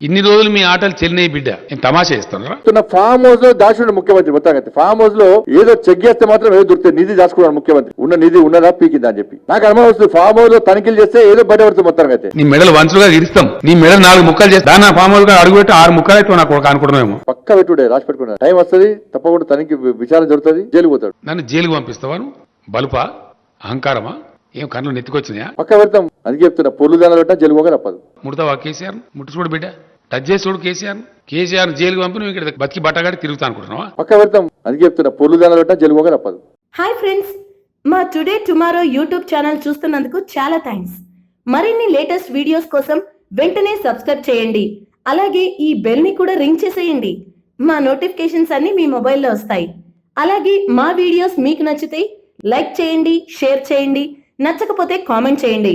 ఇన్ని రోజులు మీ ఆటలు చెల్లినాయి బిడ్డ నేను తమాషా చేస్తున్నారా? ఫామ్ హౌస్ లో దాచుడు ముఖ్యమంత్రి మొత్తం ఫామ్ హౌస్ లో ఏదో చెక్ చేస్తే మాత్రం ఏదో దొరుకుతుంది. నిధి దాచుకున్నాడు ముఖ్యమంత్రి. ఉన్న నిధి ఉన్నదా పీకిందా అని చెప్పి నాకు అనుమానం వస్తుంది. ఫామ్ హౌస్ లో తనిఖీలు చేస్తే ఏదో బయటపడుతుంది మొత్తం అయితే. నీ మెడలు వంచులుగా ఇస్తాం, నీ మెడలు 4 ముక్కలు చేస్తా, నా ఫామ్ హౌస్ గా అడుగు పెట్టి 6 ముక్కలు అయితే నాకు అనుకుంటున్నాము. పక్క పెట్టుడే రాసి పెట్టుకున్నా టైం వస్తుంది తప్పకుండా తనిఖీ విచారణ జరుగుతుంది. జైలు పోతాడు. నన్ను జైలుకు పంపిస్తావాను? బలుపా, అహంకారమా, ఏం కళ్ళు నెత్తికొచ్చినాయా? పక్క పెడతాం అందుకే చెప్తున్నా. పొల్లు దానిలో పెట్టా జైలు పోగా తప్పదు. ముడతావా కేసీఆర్? ముట్టు చూడు బిడ్డ, టచ్ చేసి చూడు కేసీఆర్ జైలుకు పంపి నువ్వు ఇక్కడ బతికి బట్టగాడి తిరుగుతా అనుకుంటున్నావా? పక్క పెడతాం అందుకే చెప్తున్నా. పొల్లు దానిలో పెట్టా జైలు పోగా తప్పదు. హాయ్ ఫ్రెండ్స్, మా టుడే టుమారో యూట్యూబ్ ఛానల్ చూస్తున్నందుకు చాలా థ్యాంక్స్. మరిన్ని లేటెస్ట్ వీడియోస్ కోసం వెంటనే సబ్స్క్రైబ్ చేయండి. అలాగే ఈ బెల్ ని కూడా రింగ్ చేసేయండి. మా నోటిఫికేషన్స్ అన్ని మీ మొబైల్లో వస్తాయి. అలాగే మా వీడియోస్ మీకు నచ్చితే లైక్ చేయండి, షేర్ చేయండి, నచ్చకపోతే కామెంట్ చేయండి.